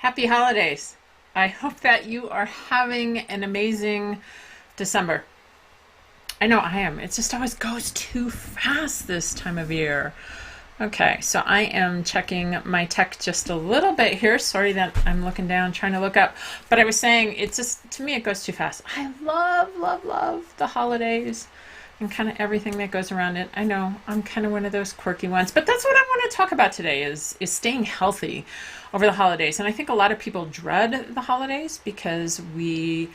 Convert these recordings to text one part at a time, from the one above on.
Happy holidays. I hope that you are having an amazing December. I know I am. It just always goes too fast this time of year. Okay, so I am checking my tech just a little bit here. Sorry that I'm looking down, trying to look up. But I was saying, it just, to me, it goes too fast. I love the holidays and kind of everything that goes around it. I know I'm kind of one of those quirky ones, but that's what I want to talk about today is staying healthy over the holidays. And I think a lot of people dread the holidays because we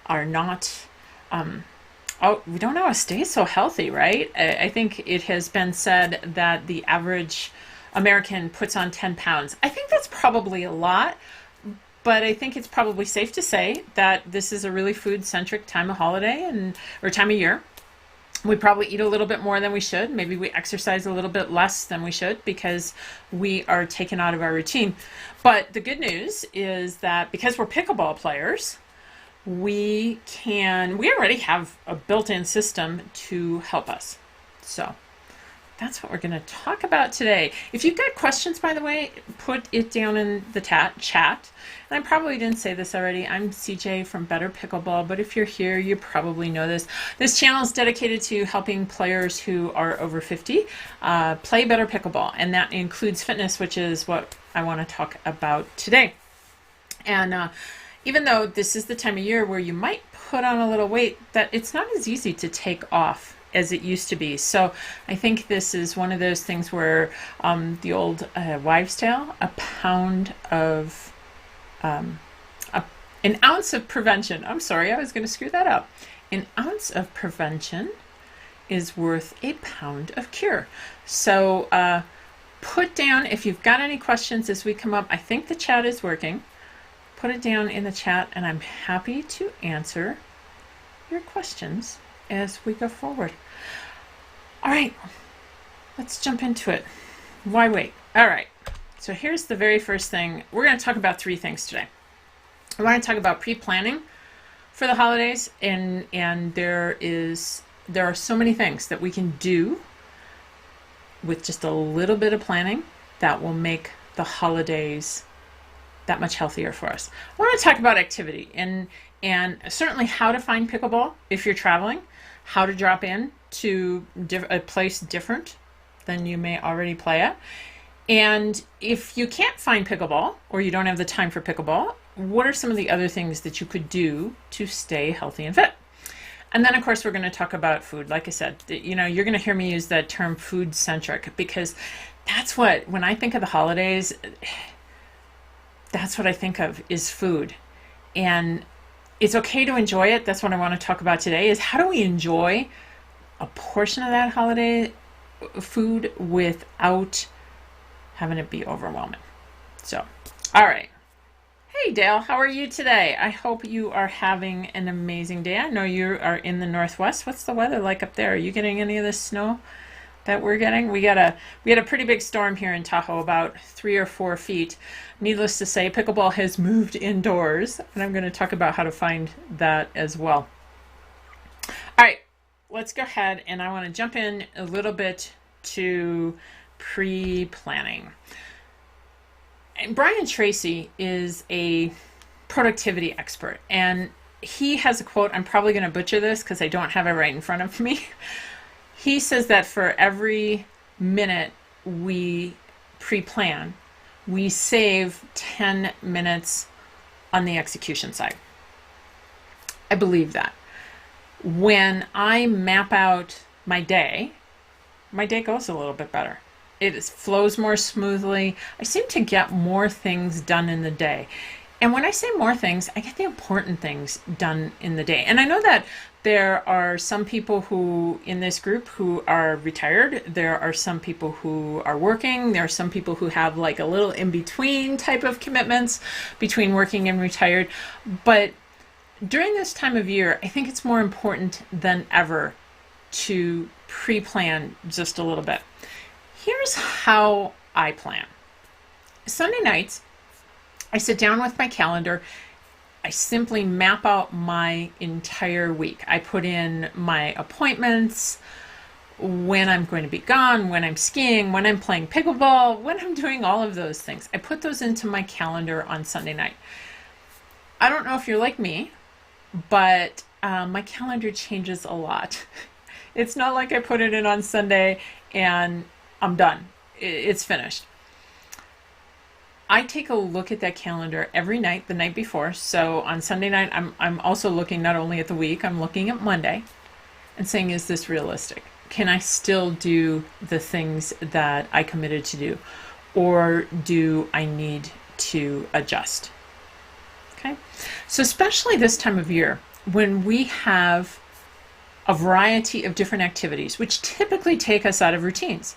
are not, we don't know how to stay so healthy, right? I think it has been said that the average American puts on 10 pounds. I think that's probably a lot, but I think it's probably safe to say that this is a really food-centric time of holiday or time of year. We probably eat a little bit more than we should. Maybe we exercise a little bit less than we should because we are taken out of our routine. But the good news is that because we're pickleball players, we already have a built-in system to help us. So that's what we're going to talk about today. If you've got questions, by the way, put it down in the chat. And I probably didn't say this already. I'm CJ from Better Pickleball, but if you're here, you probably know this. This channel is dedicated to helping players who are over 50 play better pickleball, and that includes fitness, which is what I want to talk about today. And even though this is the time of year where you might put on a little weight, that it's not as easy to take off as it used to be. So I think this is one of those things where the old wives' tale, an ounce of prevention. I'm sorry, I was going to screw that up. An ounce of prevention is worth a pound of cure. So put down, if you've got any questions as we come up, I think the chat is working. Put it down in the chat and I'm happy to answer your questions as we go forward. All right, let's jump into it. Why wait? All right, so here's the very first thing. We're going to talk about three things today. I want to talk about pre-planning for the holidays, and there are so many things that we can do with just a little bit of planning that will make the holidays that much healthier for us. I want to talk about activity and certainly how to find pickleball if you're traveling, how to drop in to a place different than you may already play at. And if you can't find pickleball or you don't have the time for pickleball, what are some of the other things that you could do to stay healthy and fit? And then, of course, we're going to talk about food. Like I said, you're going to hear me use that term food-centric because that's what, when I think of the holidays, that's what I think of is food. And it's okay to enjoy it. That's what I want to talk about today is how do we enjoy a portion of that holiday food without having it be overwhelming. So, all right. Hey Dale, how are you today? I hope you are having an amazing day. I know you are in the Northwest. What's the weather like up there? Are you getting any of this snow that we're getting? We had a pretty big storm here in Tahoe, about 3 or 4 feet. Needless to say, pickleball has moved indoors, and I'm going to talk about how to find that as well. All right, let's go ahead, and I want to jump in a little bit to pre-planning. And Brian Tracy is a productivity expert, and he has a quote. I'm probably going to butcher this because I don't have it right in front of me. He says that for every minute we pre-plan, we save 10 minutes on the execution side. I believe that. When I map out my day goes a little bit better. It flows more smoothly. I seem to get more things done in the day. And when I say more things, I get the important things done in the day. And I know that there are some people who in this group who are retired. There are some people who are working. There are some people who have like a little in-between type of commitments between working and retired. But during this time of year, I think it's more important than ever to pre-plan just a little bit. Here's how I plan. Sunday nights, I sit down with my calendar. I simply map out my entire week. I put in my appointments. when I'm going to be gone, when I'm skiing, when I'm playing pickleball, when I'm doing all of those things. I put those into my calendar on Sunday night. I don't know if you're like me, but my calendar changes a lot. It's not like I put it in on Sunday and I'm done. It's finished. I take a look at that calendar every night, the night before. So on Sunday night, I'm also looking not only at the week, I'm looking at Monday and saying, is this realistic? Can I still do the things that I committed to do? Or do I need to adjust? Okay. So especially this time of year, when we have a variety of different activities, which typically take us out of routines.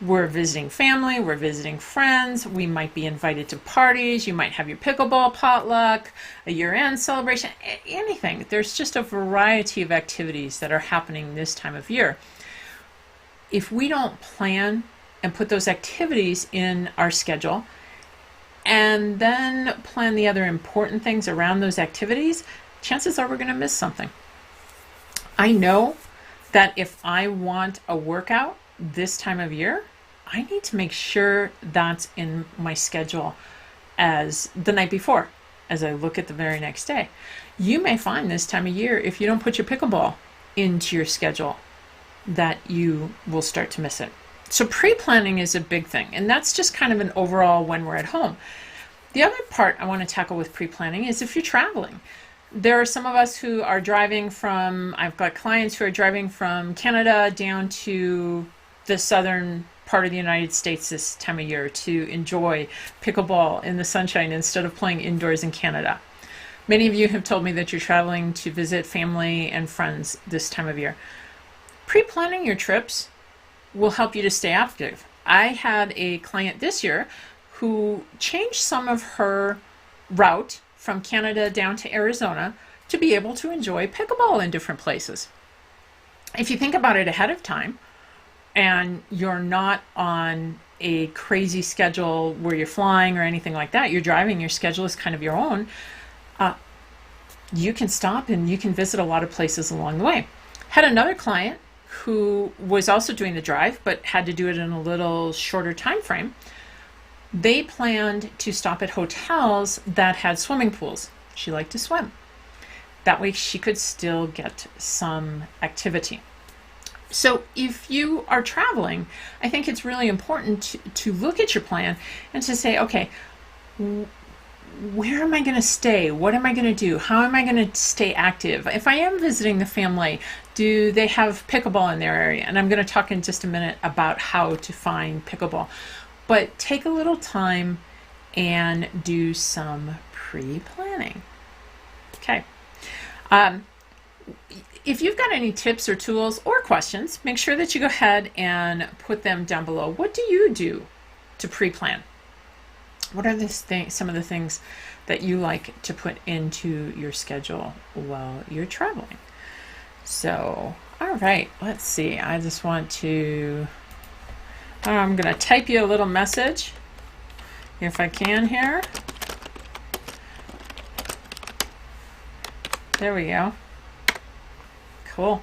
We're visiting family, we're visiting friends, we might be invited to parties, you might have your pickleball potluck, a year-end celebration, anything. There's just a variety of activities that are happening this time of year. If we don't plan and put those activities in our schedule and then plan the other important things around those activities, chances are we're going to miss something. I know that if I want a workout this time of year, I need to make sure that's in my schedule as the night before, as I look at the very next day. You may find this time of year, if you don't put your pickleball into your schedule, that you will start to miss it. So pre-planning is a big thing, and that's just kind of an overall when we're at home. The other part I want to tackle with pre-planning is if you're traveling. There are some of us who are driving from, I've got clients who are driving from Canada down to the southern part of the United States this time of year to enjoy pickleball in the sunshine instead of playing indoors in Canada. Many of you have told me that you're traveling to visit family and friends this time of year. Pre-planning your trips will help you to stay active. I had a client this year who changed some of her route from Canada down to Arizona to be able to enjoy pickleball in different places. If you think about it ahead of time and you're not on a crazy schedule where you're flying or anything like that, you're driving, your schedule is kind of your own, you can stop and you can visit a lot of places along the way. Had another client who was also doing the drive but had to do it in a little shorter time frame. They planned to stop at hotels that had swimming pools. She liked to swim. That way she could still get some activity. So if you are traveling, I think it's really important to look at your plan and to say, okay, where am I going to stay? What am I going to do? How am I going to stay active? If I am visiting the family, do they have pickleball in their area? And I'm going to talk in just a minute about how to find pickleball. But take a little time and do some pre-planning. Okay. If you've got any tips or tools or questions, make sure that you go ahead and put them down below. What do you do to pre-plan? What are some of the things that you like to put into your schedule while you're traveling? So, all right, let's see. I just want to... I'm going to type you a little message if I can here. There we go. Cool.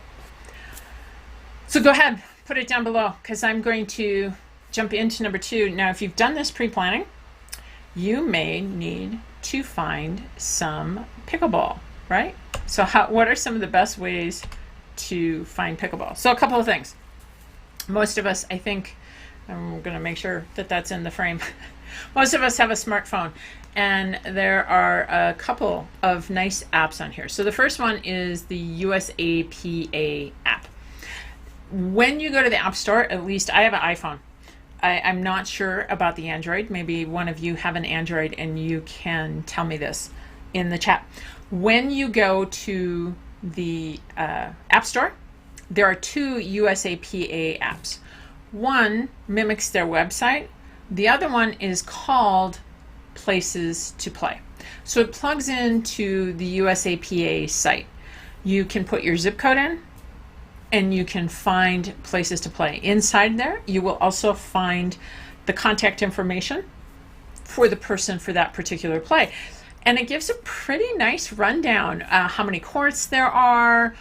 So go ahead, put it down below because I'm going to jump into number 2. Now, if you've done this pre-planning, you may need to find some pickleball, right? So what are some of the best ways to find pickleball? So a couple of things. Most of us, I think, I'm going to make sure that that's in the frame. Most of us have a smartphone, and there are a couple of nice apps on here. So the first one is the USAPA app. When you go to the App Store, at least I have an iPhone. I'm not sure about the Android. Maybe one of you have an Android and you can tell me this in the chat. When you go to the App Store, there are 2 USAPA apps. One mimics their website. The other one is called Places to Play. So it plugs into the USAPA site. You can put your zip code in and you can find places to play. Inside there, you will also find the contact information for the person for that particular play. And it gives a pretty nice rundown, how many courts there are,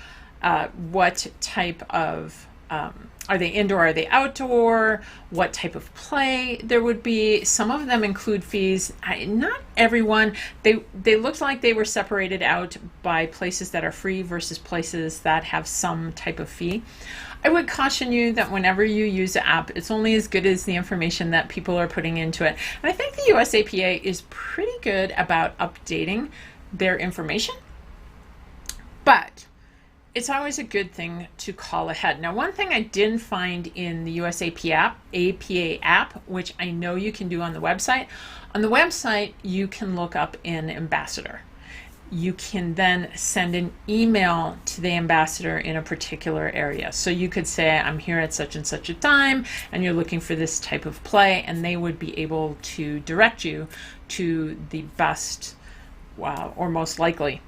what type of Are they indoor? Are they outdoor? What type of play there would be? Some of them include fees. Not everyone. They looked like they were separated out by places that are free versus places that have some type of fee. I would caution you that whenever you use an app, it's only as good as the information that people are putting into it. And I think the USAPA is pretty good about updating their information, but it's always a good thing to call ahead. Now, one thing I didn't find in the APA app, which I know you can do on the website, you can look up an ambassador. You can then send an email to the ambassador in a particular area. So you could say, I'm here at such and such a time, and you're looking for this type of play, and they would be able to direct you to the best or most likely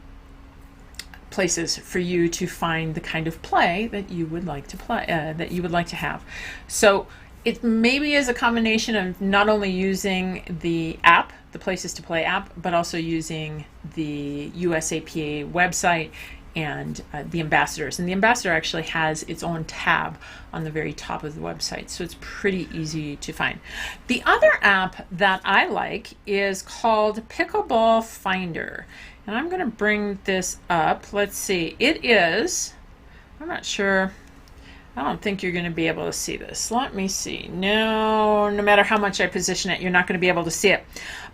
places for you to find the kind of play that you would like to have. So it maybe is a combination of not only using the app, the Places to Play app, but also using the USAPA website and the ambassadors. And the ambassador actually has its own tab on the very top of the website, so it's pretty easy to find. The other app that I like is called Pickleball Finder. And I'm going to bring this up. Let's see. It is, I'm not sure. I don't think you're going to be able to see this. Let me see. No matter how much I position it, you're not going to be able to see it.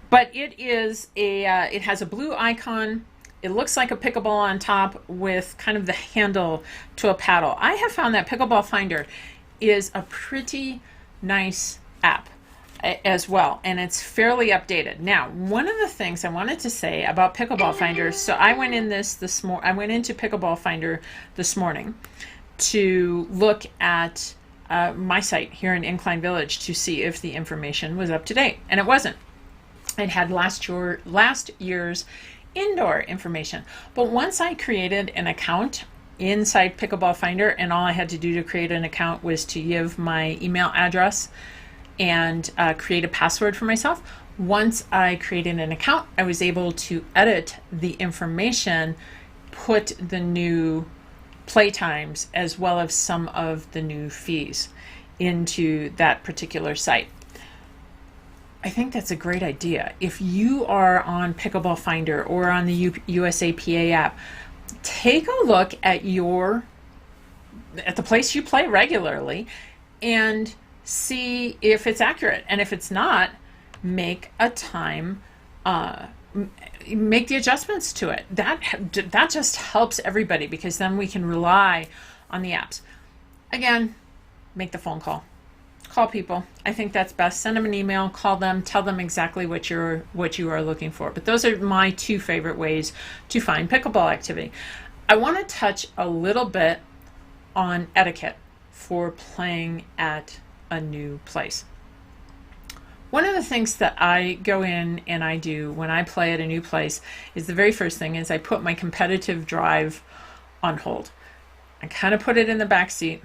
But it is it has a blue icon. It looks like a pickleball on top with kind of the handle to a paddle. I have found that Pickleball Finder is a pretty nice app as well, and it's fairly updated. Now, one of the things I wanted to say about Pickleball Finder, so I went into Pickleball Finder this morning to look at my site here in Incline Village to see if the information was up to date, and it wasn't. It had last year's indoor information. But once I created an account inside Pickleball Finder, and all I had to do to create an account was to give my email address and create a password for myself. Once I created an account, I was able to edit the information, put the new playtimes as well as some of the new fees into that particular site. I think that's a great idea. If you are on Pickleball Finder or on the USAPA app, take a look at the place you play regularly and see if it's accurate. And if it's not, make the adjustments to it. That just helps everybody, because then we can rely on the apps. Again, make the phone call. Call people. I think that's best. Send them an email, call them, tell them exactly what you are looking for. But those are my two favorite ways to find pickleball activity. I want to touch a little bit on etiquette for playing at a new place. One of the things that I go in and I do when I play at a new place is the very first thing is I put my competitive drive on hold. I kind of put it in the back seat.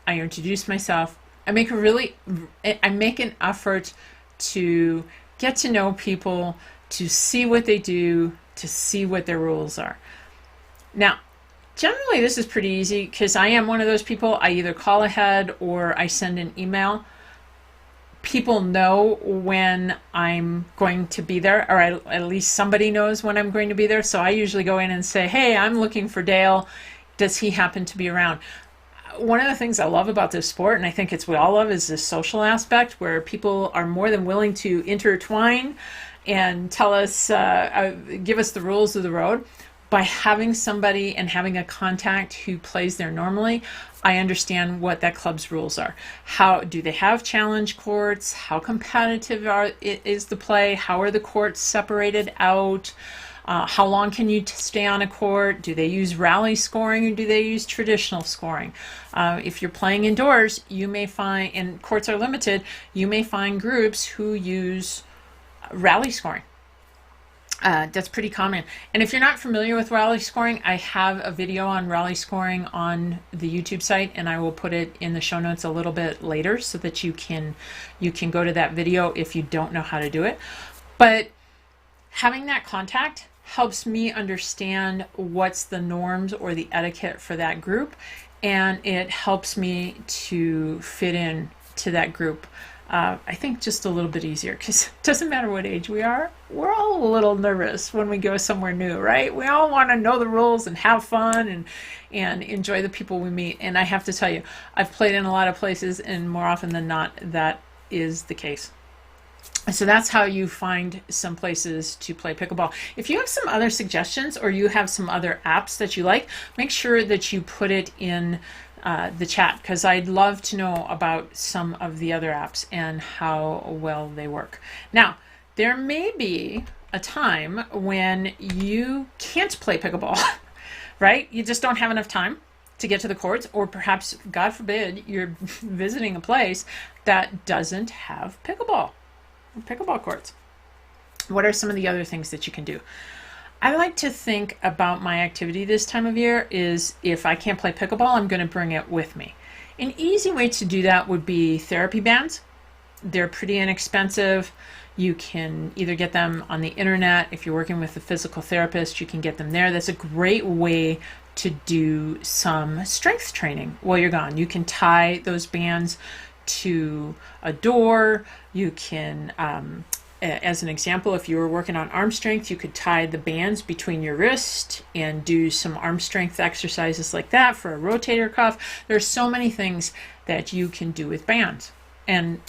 I introduce myself. I make an effort to get to know people, to see what they do, to see what their rules are. Now, generally this is pretty easy because I am one of those people. I either call ahead or I send an email. People know when I'm going to be there, or at least somebody knows when I'm going to be there. So I usually go in and say, hey, I'm looking for Dale. Does he happen to be around? One of the things I love about this sport, and I think it's what I all love, is the social aspect where people are more than willing to intertwine and tell us, give us the rules of the road. By having somebody and having a contact who plays there normally, I understand what that club's rules are. How do they have challenge courts? How competitive is the play? How are the courts separated out? How long can you stay on a court? Do they use rally scoring or do they use traditional scoring? If you're playing indoors, you may find, and courts are limited, you may find groups who use rally scoring. That's pretty common. And if you're not familiar with rally scoring, I have a video on rally scoring on the YouTube site, and I will put it in the show notes a little bit later so that you can go to that video if you don't know how to do it. But having that contact helps me understand what's the norms or the etiquette for that group, and it helps me to fit in to that group. I think just a little bit easier, because it doesn't matter what age we are, we're all a little nervous when we go somewhere new, right? We all want to know the rules and have fun and enjoy the people we meet. And I have to tell you, I've played in a lot of places, and more often than not, that is the case. So that's how you find some places to play pickleball. If you have some other suggestions, or you have some other apps that you like, make sure that you put it in the chat, because I'd love to know about some of the other apps and how well they work. Now, there may be a time when you can't play pickleball, right? You just don't have enough time to get to the courts, or perhaps, God forbid, you're visiting a place that doesn't have pickleball courts. What are some of the other things that you can do? I like to think about my activity this time of year is, if I can't play pickleball, I'm going to bring it with me. An easy way to do that would be therapy bands. They're pretty inexpensive. You can either get them on the internet. If you're working with a physical therapist, you can get them there. That's a great way to do some strength training while you're gone. You can tie those bands to a door. You can, as an example, if you were working on arm strength, you could tie the bands between your wrist and do some arm strength exercises like that for a rotator cuff. There's so many things that you can do with bands, and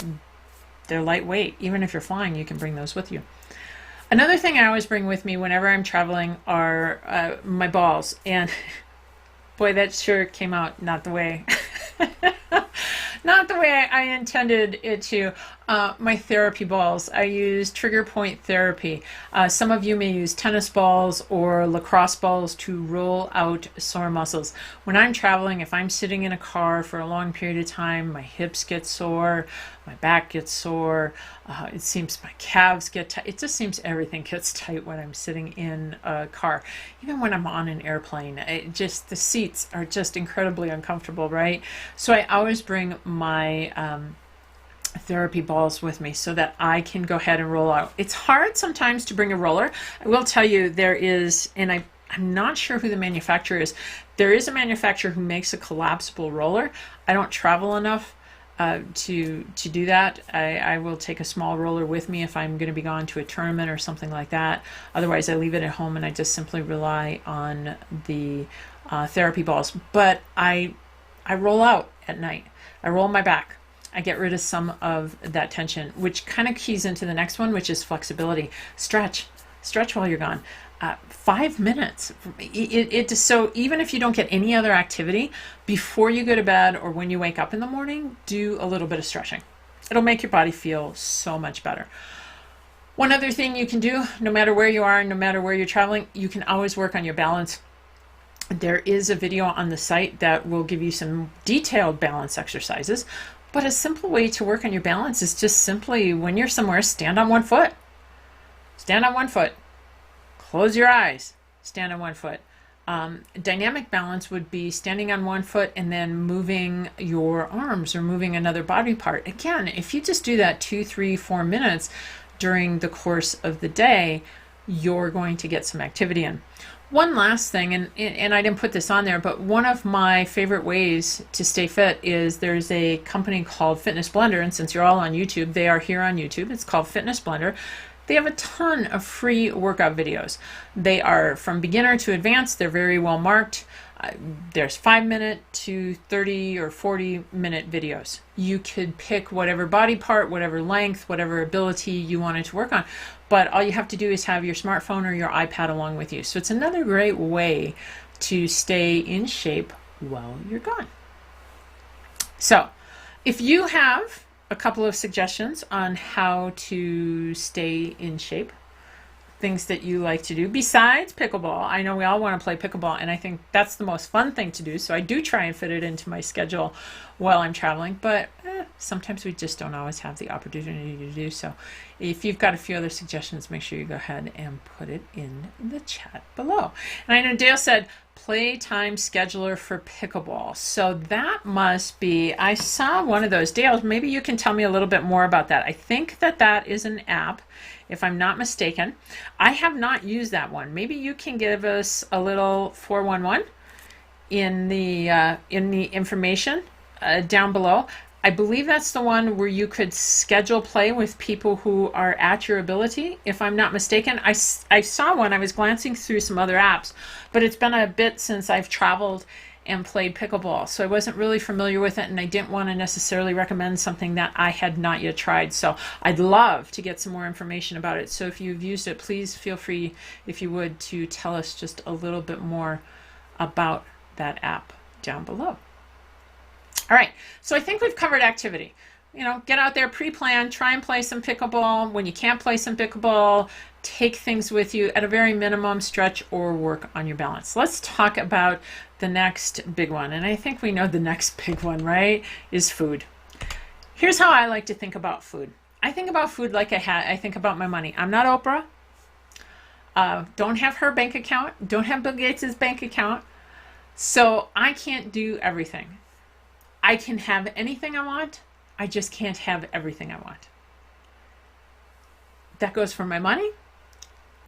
they're lightweight. Even if you're flying, you can bring those with you. Another thing I always bring with me whenever I'm traveling are my balls, and boy, that sure came out not the way not the way I intended it to. My therapy balls. I use trigger point therapy. Some of you may use tennis balls or lacrosse balls to roll out sore muscles. When I'm traveling, if I'm sitting in a car for a long period of time, my hips get sore, my back gets sore, it seems my calves get tight. It just seems everything gets tight when I'm sitting in a car. Even when I'm on an airplane, the seats are just incredibly uncomfortable, right? So I always bring my therapy balls with me so that I can go ahead and roll out. It's hard sometimes to bring a roller. I will tell you, there is, and I'm not sure who the manufacturer is. There is a manufacturer who makes a collapsible roller. I don't travel enough to do that. I will take a small roller with me if I'm going to be gone to a tournament or something like that. Otherwise, I leave it at home and I just simply rely on the therapy balls. But I roll out at night. I roll my back. I get rid of some of that tension, which kind of keys into the next one, which is flexibility. Stretch while you're gone. 5 minutes. So even if you don't get any other activity, before you go to bed or when you wake up in the morning, do a little bit of stretching. It'll make your body feel so much better. One other thing you can do, no matter where you are, no matter where you're traveling, you can always work on your balance. There is a video on the site that will give you some detailed balance exercises, but a simple way to work on your balance is just simply, when you're somewhere, stand on one foot. Stand on one foot. Close your eyes. Stand on one foot. Dynamic balance would be standing on one foot and then moving your arms or moving another body part. Again, if you just do that 2, 3, 4 minutes during the course of the day, you're going to get some activity in. One last thing, and I didn't put this on there, but one of my favorite ways to stay fit is, there's a company called Fitness Blender, and since you're all on YouTube, they are here on YouTube. It's called Fitness Blender. They have a ton of free workout videos. They are from beginner to advanced. They're very well marked. There's 5-minute to 30 or 40-minute videos. You could pick whatever body part, whatever length, whatever ability you wanted to work on. But all you have to do is have your smartphone or your iPad along with you. So it's another great way to stay in shape while you're gone. So if you have a couple of suggestions on how to stay in shape, things that you like to do besides pickleball. I know we all want to play pickleball, and I think that's the most fun thing to do. So I do try and fit it into my schedule while I'm traveling, but sometimes we just don't always have the opportunity to do so. If you've got a few other suggestions, make sure you go ahead and put it in the chat below. And I know Dale said playtime scheduler for pickleball. So that must be, I saw one of those. Dale, maybe you can tell me a little bit more about that. I think that is an app, if I'm not mistaken. I have not used that one. Maybe you can give us a little 411 in the information down below. I believe that's the one where you could schedule play with people who are at your ability, if I'm not mistaken. I saw one. I was glancing through some other apps, but it's been a bit since I've traveled and played pickleball, so I wasn't really familiar with it, and I didn't want to necessarily recommend something that I had not yet tried. So I'd love to get some more information about it. So if you've used it, please feel free, if you would, to tell us just a little bit more about that app down below. All right, so I think we've covered activity. You know, get out there, pre-plan, try and play some pickleball. When you can't play some pickleball, take things with you at a very minimum, stretch or work on your balance. Let's talk about the next big one. And I think we know the next big one, right, is food. Here's how I like to think about food. I think about food like I think about my money. I'm not Oprah. Don't have her bank account. Don't have Bill Gates' bank account. So I can't do everything. I can have anything I want. I just can't have everything I want. That goes for my money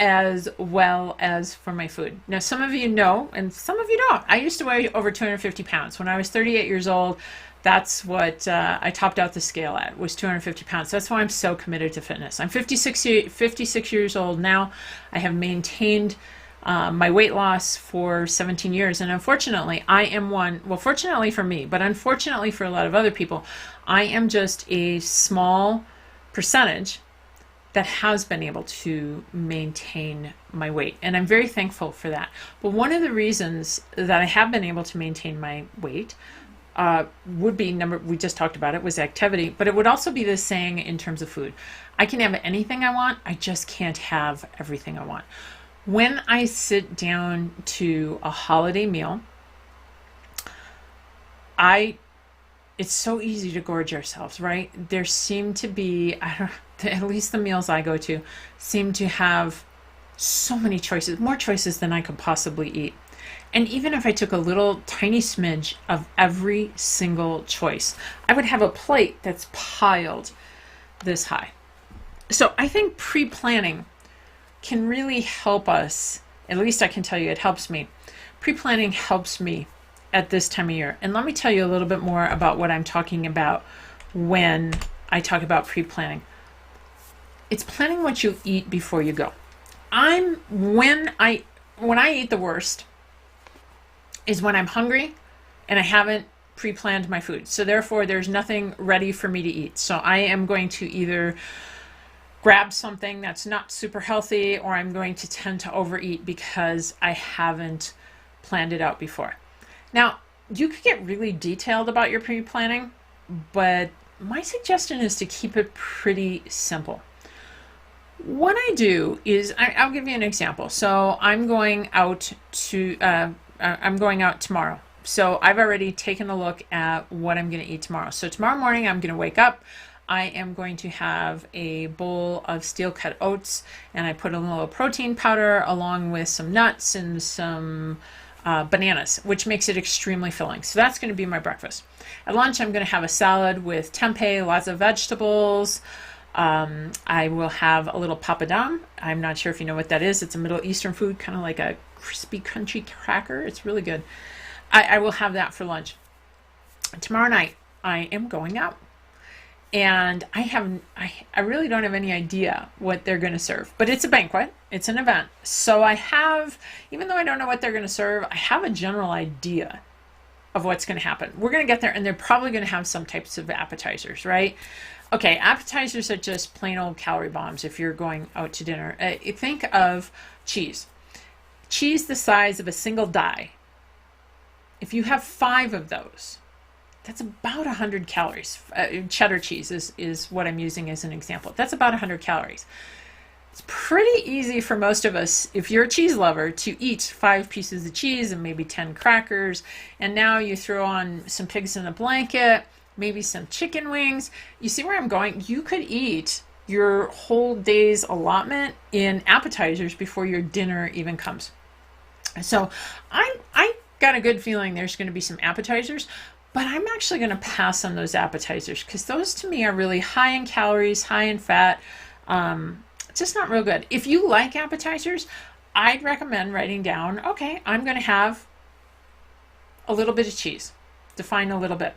as well as for my food. Now, some of you know, and some of you don't. I used to weigh over 250 pounds. When I was 38 years old, that's what I topped out the scale at, was 250 pounds. That's why I'm so committed to fitness. I'm 56 years old now. I have maintained my weight loss for 17 years. And unfortunately, I am one, well, fortunately for me, but unfortunately for a lot of other people, I am just a small percentage that has been able to maintain my weight. And I'm very thankful for that. But one of the reasons that I have been able to maintain my weight would be, we just talked about it, was activity, but it would also be the saying in terms of food. I can have anything I want, I just can't have everything I want. When I sit down to a holiday meal, it's so easy to gorge ourselves, right? There seem to be, at least the meals I go to, seem to have so many choices, more choices than I could possibly eat. And even if I took a little tiny smidge of every single choice, I would have a plate that's piled this high. So I think pre-planning can really help us. At least I can tell you it helps me. Pre-planning helps me at this time of year. And let me tell you a little bit more about what I'm talking about when I talk about pre-planning. It's planning what you eat before you go. When I eat the worst is when I'm hungry and I haven't pre-planned my food. So therefore there's nothing ready for me to eat. So I am going to either grab something that's not super healthy, or I'm going to tend to overeat because I haven't planned it out before. Now, you could get really detailed about your pre-planning, but my suggestion is to keep it pretty simple. What I do is, I'll give you an example. So I'm going out tomorrow. So I've already taken a look at what I'm going to eat tomorrow. So tomorrow morning, I'm going to wake up. I am going to have a bowl of steel cut oats, and I put a little protein powder along with some nuts and some bananas, which makes it extremely filling. So that's going to be my breakfast. At lunch, I'm going to have a salad with tempeh, lots of vegetables. I will have a little papadum. I'm not sure if you know what that is. It's a Middle Eastern food, kind of like a crispy, crunchy cracker. It's really good. I will have that for lunch. Tomorrow night, I am going out. And I really don't have any idea what they're going to serve, but it's a banquet, it's an event. So I have, even though I don't know what they're going to serve, I have a general idea of what's going to happen. We're going to get there, and they're probably going to have some types of appetizers, right? Okay, appetizers are just plain old calorie bombs if you're going out to dinner. Think of cheese. Cheese the size of a single die. If you have 5 of those, that's about 100 calories. Cheddar cheese is what I'm using as an example. That's about 100 calories. It's pretty easy for most of us, if you're a cheese lover, to eat 5 pieces of cheese and maybe 10 crackers. And now you throw on some pigs in a blanket, maybe some chicken wings. You see where I'm going? You could eat your whole day's allotment in appetizers before your dinner even comes. So I got a good feeling there's going to be some appetizers. But I'm actually going to pass on those appetizers because those to me are really high in calories, high in fat, just not real good. If you like appetizers, I'd recommend writing down, okay, I'm going to have a little bit of cheese. Define a little bit.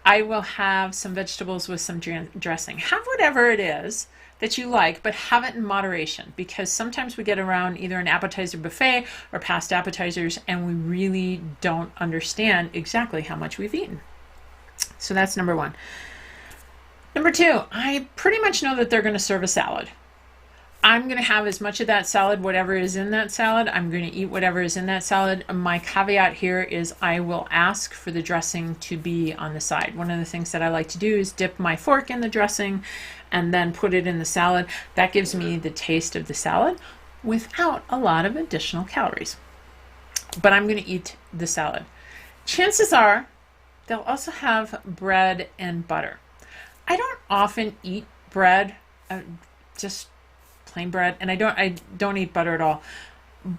I will have some vegetables with some dressing. Have whatever it is that you like, but have it in moderation, because sometimes we get around either an appetizer buffet or past appetizers and we really don't understand exactly how much we've eaten. So that's number one. Number two, I pretty much know that they're going to serve a salad. I'm going to have as much of that salad, whatever is in that salad. I'm going to eat whatever is in that salad. My caveat here is I will ask for the dressing to be on the side. One of the things that I like to do is dip my fork in the dressing and then put it in the salad. That gives me the taste of the salad without a lot of additional calories. But I'm going to eat the salad. Chances are they'll also have bread and butter. I don't often eat bread, just plain bread, and I don't eat butter at all.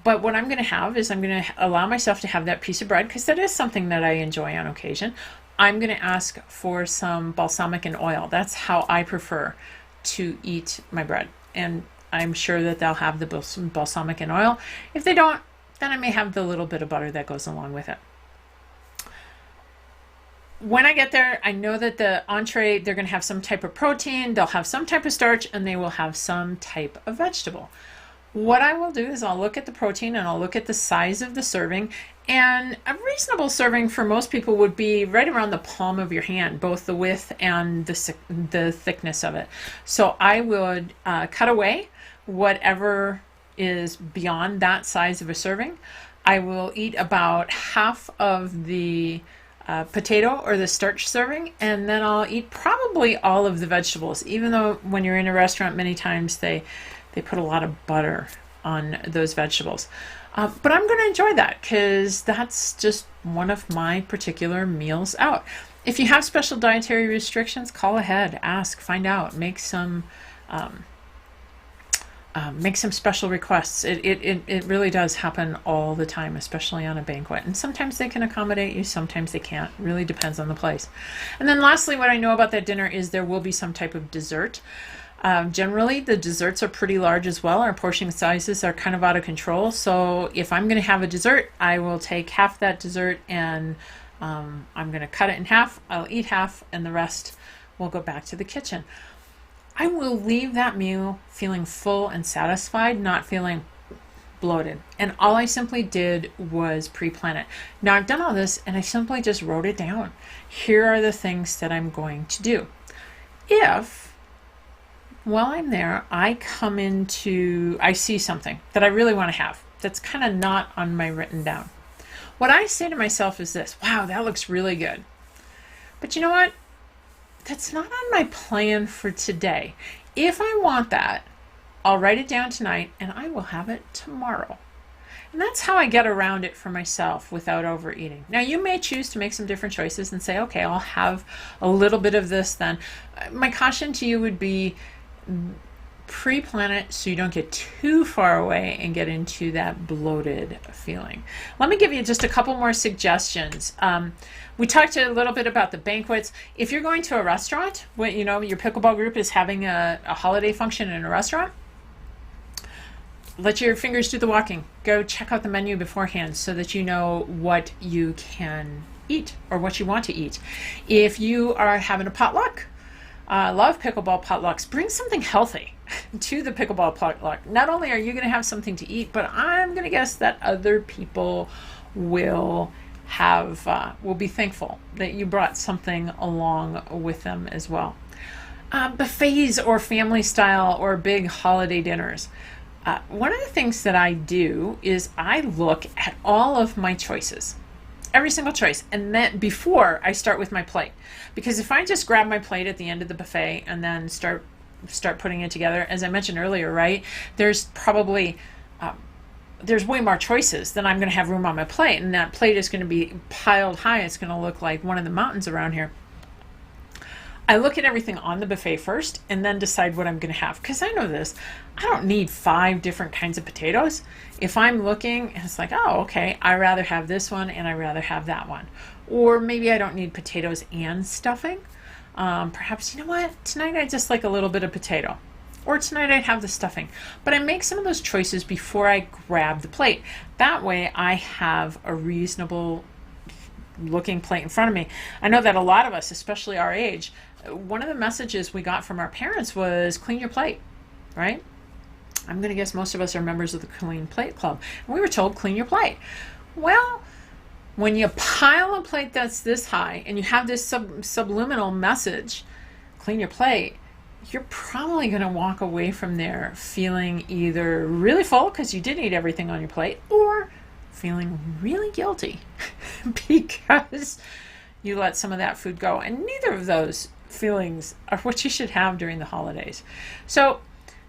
But what I'm going to have is I'm going to allow myself to have that piece of bread, because that is something that I enjoy on occasion. I'm going to ask for some balsamic and oil. That's how I prefer to eat my bread, and I'm sure that they'll have the balsamic and oil. If they don't, then I may have the little bit of butter that goes along with it. When I get there, I know that the entree, they're going to have some type of protein, they'll have some type of starch, and they will have some type of vegetable. What I will do is I'll look at the protein and I'll look at the size of the serving, and a reasonable serving for most people would be right around the palm of your hand, both the width and the thickness of it. So I would cut away whatever is beyond that size of a serving. I will eat about half of the potato or the starch serving, and then I'll eat probably all of the vegetables, even though when you're in a restaurant many times they put a lot of butter on those vegetables. But I'm going to enjoy that because that's just one of my particular meals out. If you have special dietary restrictions, call ahead, ask, find out, make some special requests. It really does happen all the time, especially on a banquet. And sometimes they can accommodate you, sometimes they can't. It really depends on the place. And then lastly, what I know about that dinner is there will be some type of dessert. Generally, the desserts are pretty large as well. Our portion sizes are kind of out of control. So if I'm going to have a dessert, I will take half that dessert and I'm going to cut it in half. I'll eat half and the rest will go back to the kitchen. I will leave that meal feeling full and satisfied, not feeling bloated. And all I simply did was pre-plan it. Now I've done all this and I simply just wrote it down. Here are the things that I'm going to do. If, while I'm there, I see something that I really want to have that's kind of not on my written down. What I say to myself is this: wow, that looks really good. But you know what? That's not on my plan for today. If I want that, I'll write it down tonight and I will have it tomorrow. And that's how I get around it for myself without overeating. Now, you may choose to make some different choices and say, okay, I'll have a little bit of this then. My caution to you would be pre-plan it so you don't get too far away and get into that bloated feeling. Let me give you just a couple more suggestions. We talked a little bit about the banquets. If you're going to a restaurant, when your pickleball group is having a holiday function in a restaurant, let your fingers do the walking. Go check out the menu beforehand so that you know what you can eat or what you want to eat. If you are having a potluck, love pickleball potlucks, bring something healthy to the pickleball potluck. Not only are you going to have something to eat, but I'm going to guess that other people will be thankful that you brought something along with them as well. Buffets or family style or big holiday dinners. One of the things that I do is I look at all of my choices, every single choice, and then before I start with my plate. Because if I just grab my plate at the end of the buffet and then start putting it together, as I mentioned earlier, right, there's probably there's way more choices than I'm going to have room on my plate, and that plate is going to be piled high. It's going to look like one of the mountains around here. I look at everything on the buffet first and then decide what I'm going to have, because I know this. I don't need 5 different kinds of potatoes. If I'm looking and it's like, oh, okay, I rather have this one and I rather have that one. Or maybe I don't need potatoes and stuffing. Perhaps, you know what, tonight I just like a little bit of potato. Or tonight I'd have the stuffing. But I make some of those choices before I grab the plate. That way I have a reasonable looking plate in front of me. I know that a lot of us, especially our age, one of the messages we got from our parents was clean your plate, right? I'm going to guess most of us are members of the Clean Plate Club. And we were told clean your plate. Well, when you pile a plate that's this high and you have this subliminal message, clean your plate, you're probably going to walk away from there feeling either really full because you didn't eat everything on your plate, or feeling really guilty because you let some of that food go. And neither of those feelings are what you should have during the holidays. So,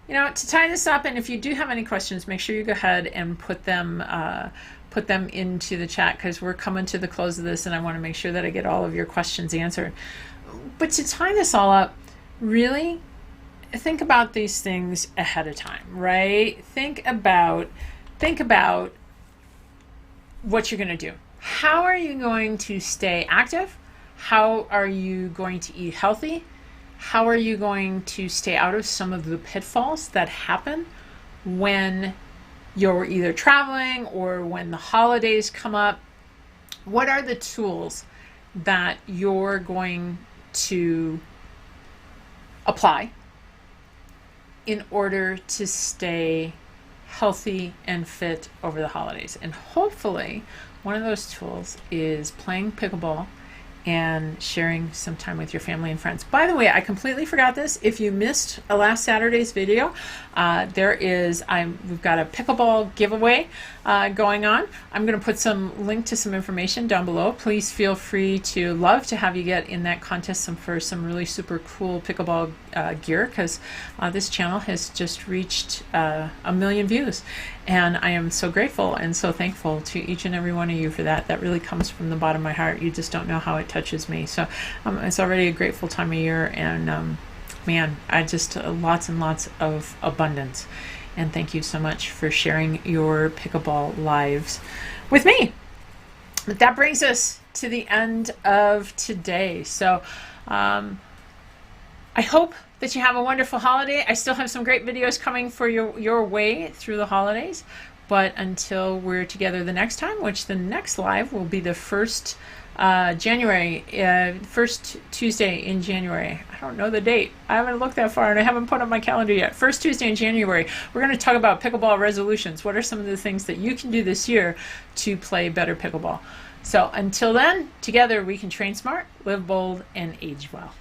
to tie this up, and if you do have any questions, make sure you go ahead and put them into the chat, because we're coming to the close of this and I want to make sure that I get all of your questions answered. But to tie this all up, really think about these things ahead of time, right? Think about what you're going to do. How are you going to stay active? How are you going to eat healthy? How are you going to stay out of some of the pitfalls that happen when you're either traveling or when the holidays come up? What are the tools that you're going to apply in order to stay healthy and fit over the holidays? And hopefully one of those tools is playing pickleball and sharing some time with your family and friends. By the way, I completely forgot this. If you missed last Saturday's video, we've got a pickleball giveaway going on. I'm going to put some link to some information down below. Please feel free to love to have you get in that contest for some really super cool pickleball gear, because this channel has just reached 1 million views. And I am so grateful and so thankful to each and every one of you for that. That really comes from the bottom of my heart. You just don't know how it touches me. So it's already a grateful time of year, and man, I just lots and lots of abundance. And thank you so much for sharing your pickleball lives with me. But that brings us to the end of today. So I hope that you have a wonderful holiday. I still have some great videos coming for your way through the holidays. But until we're together the next time, which the next live will be the first Tuesday in January. I don't know the date. I haven't looked that far and I haven't put on my calendar yet. First Tuesday in January, we're going to talk about pickleball resolutions. What are some of the things that you can do this year to play better pickleball? So until then, together we can train smart, live bold, and age well.